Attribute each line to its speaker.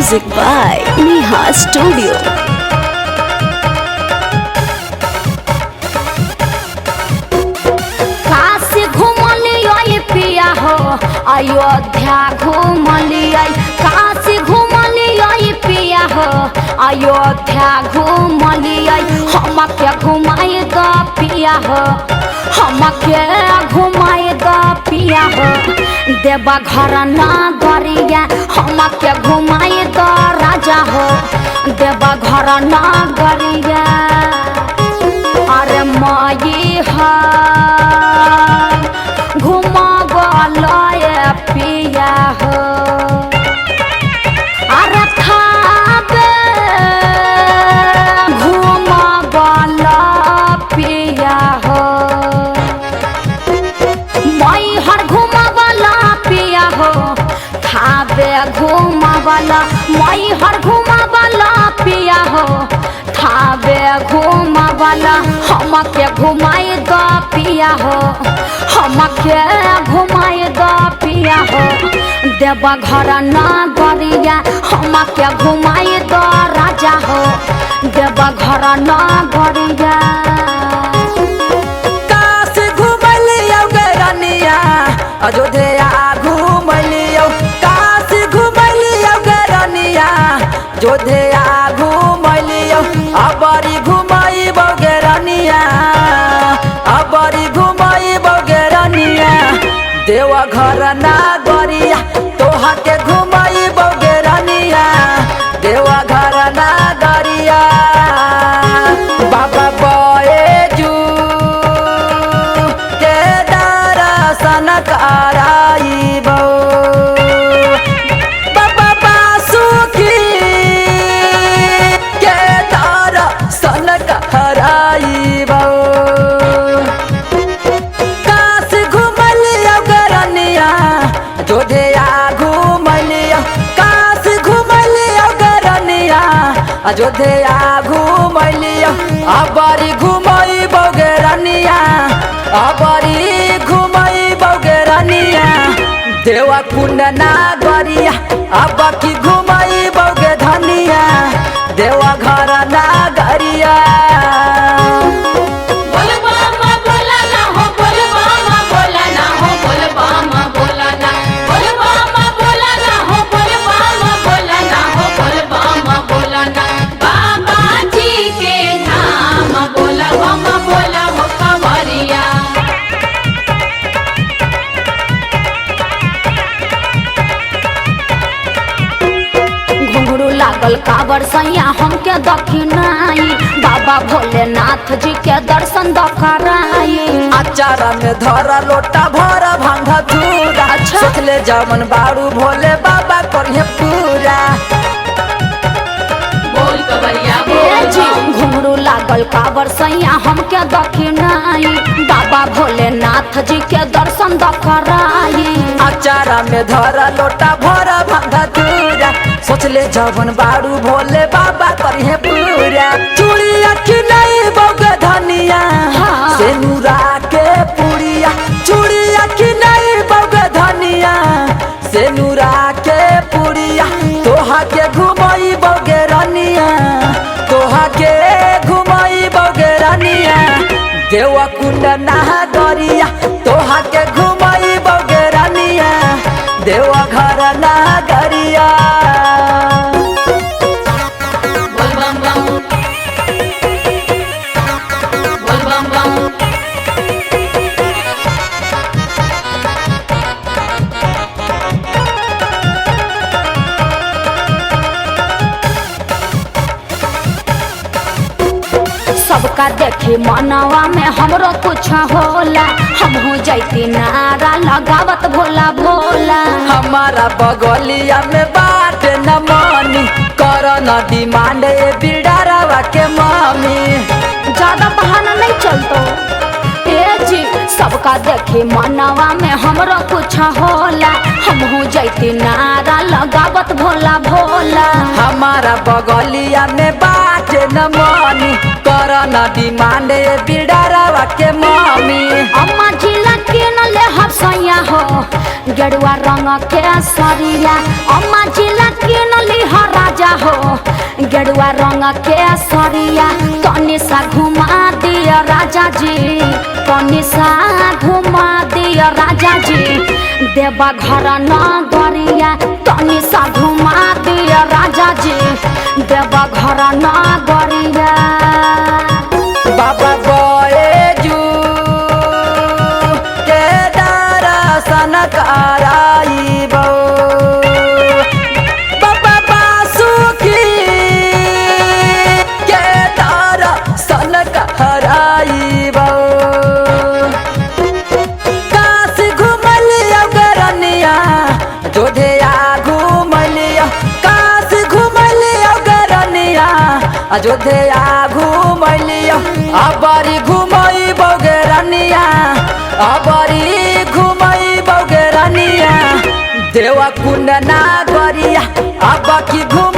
Speaker 1: Music by Neha Studio.
Speaker 2: Kashi घूमलियो पिया हो अयोध्या घूमलियो, काशी घूमलियो पिया हो अयोध्या घूमलियो। हमके घुमाए द पिया हो, हमके घुमाए द पिया हो देवा घर नगरिया। हमके घुमाए द राजा हो देवा घर नगरिया। अरे माई घुमावलय पिया हो, अरे थाबे घुमावल पिया हो। मई हर घुमावल पिया हो, थाबे घुमावल। मई हर घुमावल पिया हो, थाबे घुमावल। हमके घुमाए द पिया हो, हमके घुमाए द पिया हो देवा घर नगरिया। हमके घुमाए द राजा हो देवा घर नगरिया।
Speaker 3: काशी घुमलियो गे रनिया, अयोध्या घुमलियो। काशी घुमलियो गे रनिया, अयोध्या घुमलियो। अबरी घुमाइबो गे रनिया, अबरी घुमाइबो गे रनिया। देवा घर नगरिया तोहा के घुमाइबो गे रनिया, देवा घर नगरिया। बाबा बएजू के दर्शन कराइबो, बाबा बासुकी के दर्शन कराइबो। काशी घुमलियो गे रनिया, अयोध्या घुमलियो। काशी घुमलियो गे रनिया, अयोध्या घुमलियो। अबरी घुमाइबो गे रनिया, अबरी घुमाइबो गे रनिया। देवा कुंड नगरिया अब की घुमाइबो गे धनिया, देवा घर नगरिया।
Speaker 2: घुंघरू लागल काबर सैया हमके दक्षिणाई, बाबा भोलेनाथ जी के दर्शन कराई।
Speaker 3: अचारा में धरा लोटा भरा भांग चूरा।
Speaker 2: अच्छा।
Speaker 3: सोचले जमन बारू भोले बाबा करिए पूरा।
Speaker 2: घुंघरू लागल काबर सैया हमके दक्षिणाई, बाबा भोलेनाथ जी के दर्शन कराई।
Speaker 3: अचारा में धरा लोटा भरा भांग चूरा। सोचले जमन बारू भोले बाबा करिए पूरा। चूड़ी अखी नहीं बोगे धनिया,
Speaker 2: हाँ।
Speaker 3: से नूरा के पुड़िया। चूड़ी अखी नहीं बोगे धनिया, से नूरा के पुड़िया। तोहा के घुमाई बोगे रनिया, तोहा के घुमाई बोगे रनिया। देवा कुंड नगरिया तोहा के घुमाई बोगे रनिया, देवा घर नगरिया।
Speaker 2: सबका देखी मनवा में हमरो कुछ होला, हमहू जैती नारा लगावत भोला भोला।
Speaker 3: हमारा बगलिया में बाट न मानी, कर न डिमांड ए बिडारवा के मामी।
Speaker 2: ज्यादा बहाना नहीं चलतो ए जी। सबका देखी मनवा में हमरो कुछ होला, हमहू जैती नारा लगावत भोला भोला।
Speaker 3: हमारा बगलिया में बाट न मानी, कर न डिमांड ए बिडारवा के मामी।
Speaker 2: अम्मा जिला के न ले हफसैया हो गेरुआ रंग के सरिया अम्मा जिला किनली ह राजा हो गेरुआ रंग के सरिया तनी सा घुमा दिया राजा जी तनी सा घुमा दिया राजा जी देवा घर नगरिया तनी सा घुमा दिया राजा जी देवा घर नगरिया
Speaker 3: बाबा बैजू के दर्शन कराइबो बाबा बासुकी के दर्शन कराइबो काशी घुमलिया गरनिया जोधेया घुमलिया काशी घुमलिया गरनिया अयोध्या घुमलिया अबरी घुमई बौगरनिया अबरी घुमई बौगरनिया देवा कुंड नागरिया अब की घुम